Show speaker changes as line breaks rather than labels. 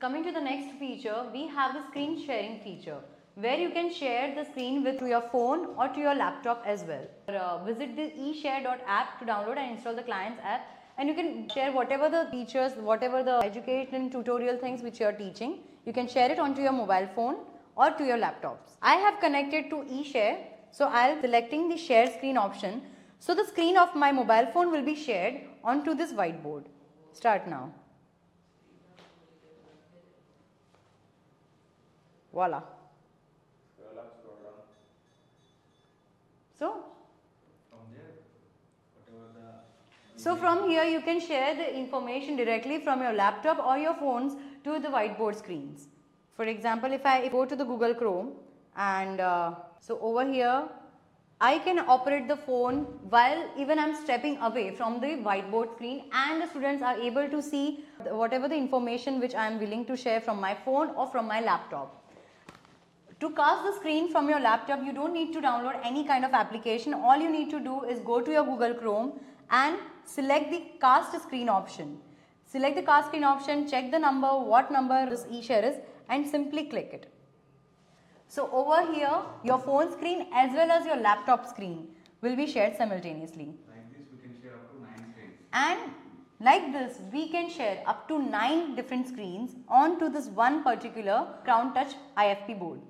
Coming to the next feature, we have the screen sharing feature, where you can share the screen with your phone or to your laptop as well. Visit the eShare.app to download and install the client's app, and you can share whatever the features, whatever the education tutorial things which you are teaching. You can share it onto your mobile phone or to your laptops. I have connected to eShare, so I'll selecting the share screen option. So the screen of my mobile phone will be shared onto this whiteboard. Start now. Voila. So from here you can share the information directly from your laptop or your phones to the whiteboard screens. For example, if I go to the Google Chrome and so over here I can operate the phone while even I am stepping away from the whiteboard screen, and the students are able to see whatever the information which I am willing to share from my phone or from my laptop. To cast the screen from your laptop, you don't need to download any kind of application. All you need to do is go to your Google Chrome and select the cast screen option. Select the cast screen option, check the number, what number this eShare is, and simply click it. So over here, your phone screen as well as your laptop screen will be shared simultaneously.
Like this, we can share up to 9 screens.
And like this, we can share up to 9 different screens onto this one particular Crown Touch IFP board.